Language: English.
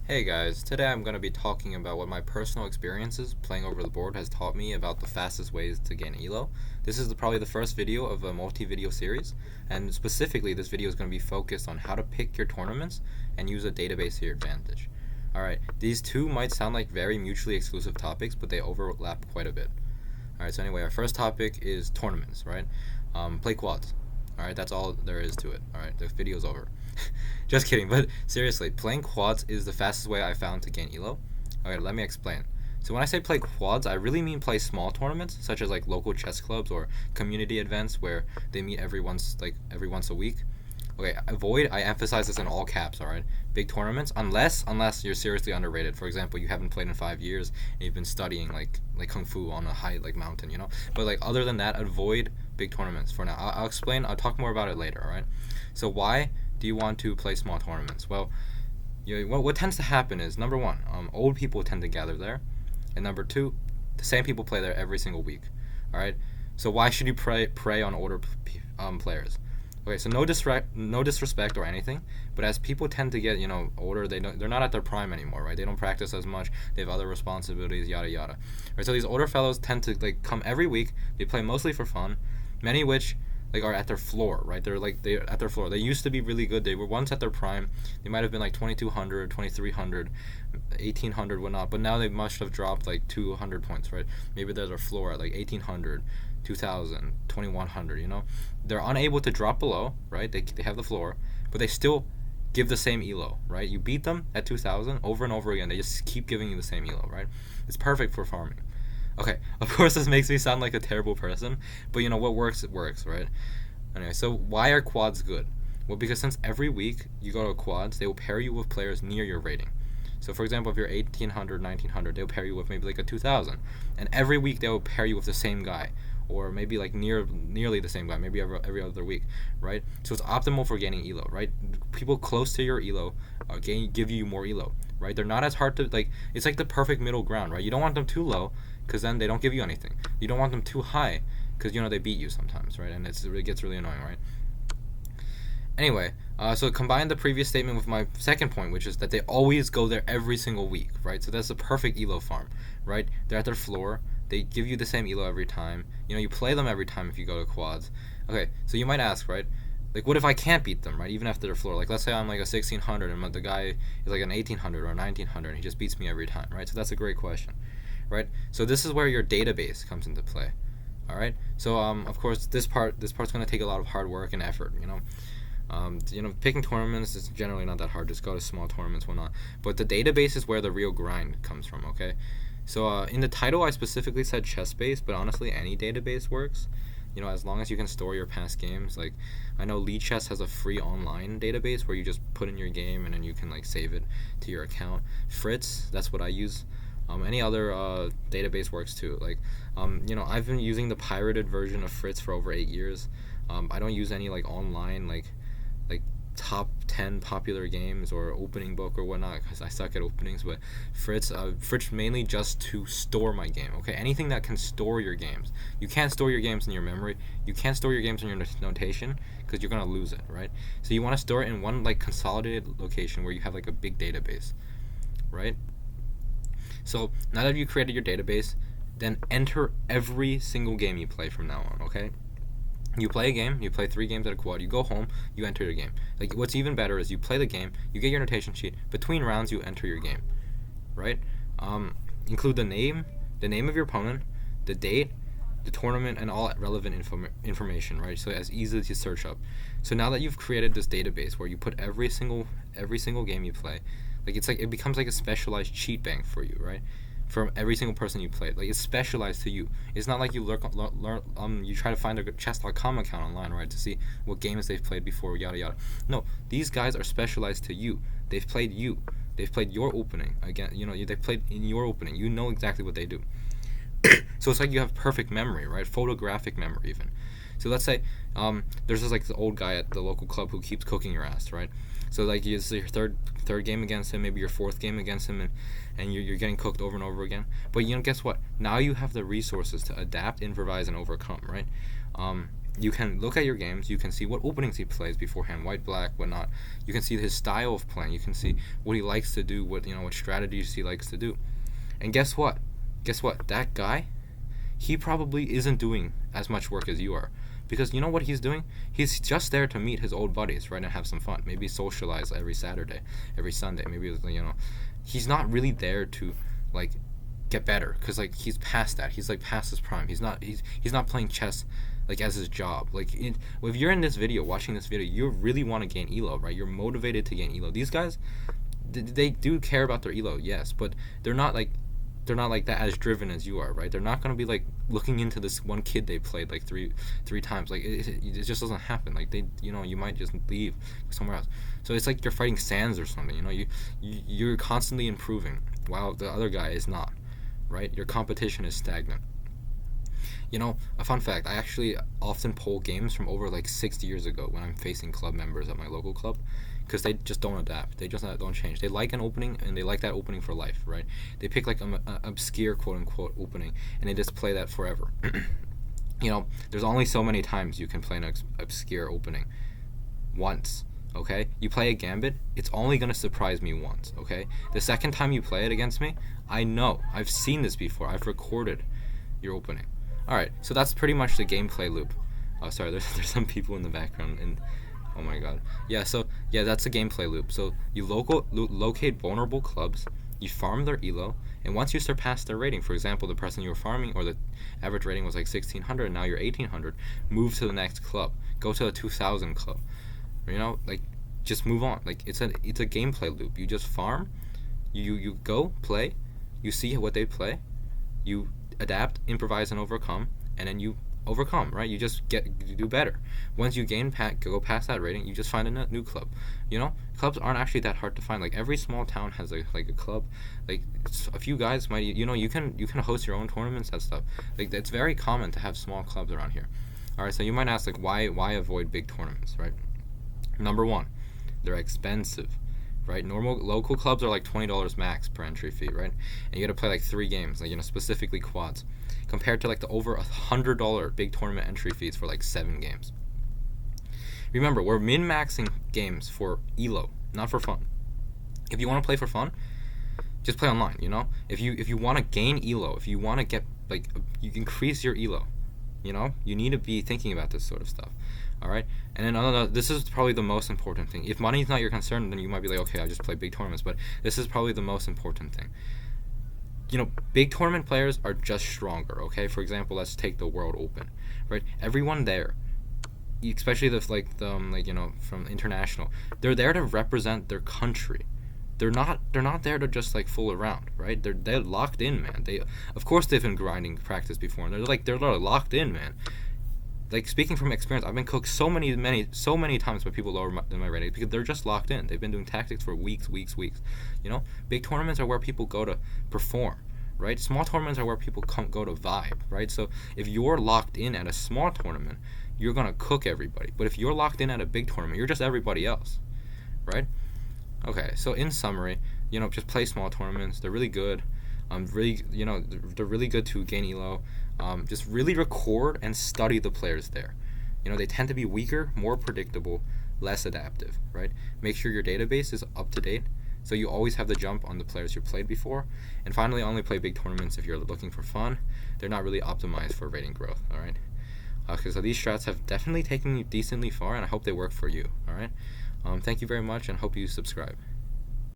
Hey guys, today I'm going to be talking about what my personal experiences playing over the board has taught me about the fastest ways to gain ELO. This is probably the first video of a multi-video series, and specifically this video is going to be focused on how to pick your tournaments and use a database to your advantage. Alright, these two might sound like very mutually exclusive topics, but they overlap quite a bit. Alright, so anyway, our first topic is tournaments, right? Play quads. Alright, that's all there is to it. Alright, the video's over. Just kidding, but seriously, playing quads is the fastest way I found to gain ELO. Okay, let me explain. So when I say play quads, I really mean play small tournaments, such as like local chess clubs or community events where they meet every once a week. Okay, avoid, I emphasize this in all caps, alright? Big tournaments, unless you're seriously underrated. For example, you haven't played in 5 years and you've been studying like Kung Fu on a high mountain, you know? But other than that, avoid big tournaments for now. I'll explain, I'll talk more about it later, alright? So why do you want to play small tournaments? Well, what tends to happen is, number one, old people tend to gather there, and number two, the same people play there every single week, alright? So why should you prey on older players? Okay, so no disrespect or anything, but as people tend to get older, they're not at their prime anymore, right? They don't practice as much. They have other responsibilities, yada yada. Right? So these older fellows tend to come every week. They play mostly for fun, many of which are at their floor, right? They're at their floor. They used to be really good. They were once at their prime. They might have been 2200, 2300, 1800, whatnot, but now they must have dropped 200 points, right? Maybe they're their floor at 1800. 2000, 2100, they're unable to drop below, right? They have the floor, but they still give the same ELO, right? You beat them at 2000 over and over again. They just keep giving you the same ELO, right? It's perfect for farming. Okay, of course this makes me sound like a terrible person, but what works, it works, right? Anyway, so why are quads good? Well, because since every week you go to quads, they will pair you with players near your rating. So for example, if you're 1800, 1900, they'll pair you with maybe a 2000, and every week they will pair you with the same guy, or maybe nearly the same guy, maybe every other week, right? So it's optimal for gaining ELO, right? People close to your ELO give you more ELO, right? They're not as hard to it's like the perfect middle ground, right? You don't want them too low because then they don't give you anything. You don't want them too high because they beat you sometimes, right? And it gets really annoying, right? Anyway, so combine the previous statement with my second point, which is that they always go there every single week, right? So that's the perfect ELO farm, right? They're at their floor. They give you the same ELO every time. You play them every time if you go to quads. Okay, so you might ask, right? What if I can't beat them, right? Even after their floor. Let's say I'm a 1600 and the guy is an 1800 or a 1900 and he just beats me every time, right? So that's a great question, right? So this is where your database comes into play, all right? So of course this part's going to take a lot of hard work and effort, picking tournaments is generally not that hard. Just go to small tournaments, whatnot. But the database is where the real grind comes from, okay? So in the title, I specifically said chess-based, but honestly, any database works. As long as you can store your past games. I know Lead Chess has a free online database where you just put in your game and then you can save it to your account. Fritz, that's what I use. Any other database works too. I've been using the pirated version of Fritz for over 8 years. I don't use any online top 10 popular games or opening book or whatnot because I suck at openings, but Fritz mainly just to store my game, okay? Anything that can store your games. You can't store your games in your memory. You can't store your games in your notation because you're going to lose it, right? So you want to store it in one consolidated location where you have a big database, right? So now that you created your database, then enter every single game you play from now on, okay? You play a game, you play 3 games at a quad, you go home, you enter your game. What's even better is you play the game, you get your notation sheet, between rounds you enter your game, right? Include the name of your opponent, the date, the tournament, and all relevant information, right? So as easy to search up. So now that you've created this database where you put every single game you play, it becomes a specialized cheat bank for you, right? From every single person you played. It's specialized to you. It's not like you you try to find a chess.com account online, right, to see what games they've played before, yada yada. No, these guys are specialized to you. They've played you. They've played your opening. Again, they've played in your opening. You know exactly what they do. So it's you have perfect memory, right? Photographic memory even. So let's say there's this the old guy at the local club who keeps cooking your ass, right? So it's your third game against him, maybe your 4th game against him, and you're getting cooked over and over again. But guess what? Now you have the resources to adapt, improvise, and overcome, right? You can look at your games. You can see what openings he plays beforehand, white, black, whatnot. You can see his style of playing. You can see what he likes to do, what strategies he likes to do. And guess what? That guy, he probably isn't doing as much work as you are. Because you know what he's doing? He's just there to meet his old buddies, right, and have some fun. Maybe socialize every Saturday, every Sunday. Maybe, he's not really there to, like, get better. Because, like, he's past that. He's, like, past his prime. He's not playing chess, like, as his job. Like, if you're in this video, watching this video, you really want to gain ELO, right? You're motivated to gain ELO. These guys, they do care about their ELO, yes, but they're not that as driven as you are, right? They're not going to be like looking into this one kid they played like three times. Like it just doesn't happen. Like you might just leave somewhere else. So it's like you're fighting sands or something. You're constantly improving while the other guy is not, right? Your competition is stagnant. A fun fact, I actually often poll games from over like 60 years ago when I'm facing club members at my local club, because they just don't adapt. They just don't change. They like an opening, and they like that opening for life, right? They pick like an obscure quote-unquote opening, and they just play that forever. There's only so many times you can play an obscure opening. Once, okay? You play a gambit, it's only going to surprise me once, okay? The second time you play it against me, I know. I've seen this before. I've recorded your opening. Alright, so that's pretty much the gameplay loop. Oh, sorry, there's some people in the background, and oh my god. That's the gameplay loop. So you locate vulnerable clubs, you farm their ELO, and once you surpass their rating, for example, the person you were farming, or the average rating was like 1600, and now you're 1800, move to the next club. Go to a 2000 club. Just move on. Like, it's a gameplay loop. You just farm, you go, play, you see what they play, you adapt, improvise, and overcome, and then you overcome, right? You do better. Once you go past that rating, you just find a new club. Clubs aren't actually that hard to find. Like, every small town has a club. Like, a few guys might, you can host your own tournaments and stuff. Like, it's very common to have small clubs around here. All right, so you might ask, like, why avoid big tournaments, right? Number one, they're expensive, right? Normal local clubs are like $20 max per entry fee, right? And you got to play like 3 games, like, specifically quads, compared to like the over $100 big tournament entry fees for like 7 games. Remember, we're min-maxing games for ELO, not for fun. If you want to play for fun, just play online. If you want to gain ELO, if you want to get, like, you increase your ELO, you need to be thinking about this sort of stuff. All right, and then this is probably the most important thing. If money is not your concern, then you might be like, okay, I just play big tournaments. But this is probably the most important thing. Big tournament players are just stronger. Okay, for example, let's take the World Open, right? Everyone there, especially from international, they're there to represent their country. They're not there to just like fool around, right? They're locked in, man. Of course they've been grinding practice before, and they're locked in, man. Like, speaking from experience, I've been cooked so many times by people lower than my rating, because they're just locked in. They've been doing tactics for weeks. Big tournaments are where people go to perform, right? Small tournaments are where people go to vibe, right? So if you're locked in at a small tournament, you're gonna cook everybody. But if you're locked in at a big tournament, you're just everybody else, right? Okay, so in summary, just play small tournaments. They're really good. They're really good to gain ELO. Just really record and study the players there. They tend to be weaker, more predictable, less adaptive, right? Make sure your database is up to date, so you always have the jump on the players you played before. And finally, only play big tournaments if you're looking for fun. They're not really optimized for rating growth, all right? So these strats have definitely taken you decently far, and I hope they work for you, all right? Thank you very much, and hope you subscribe.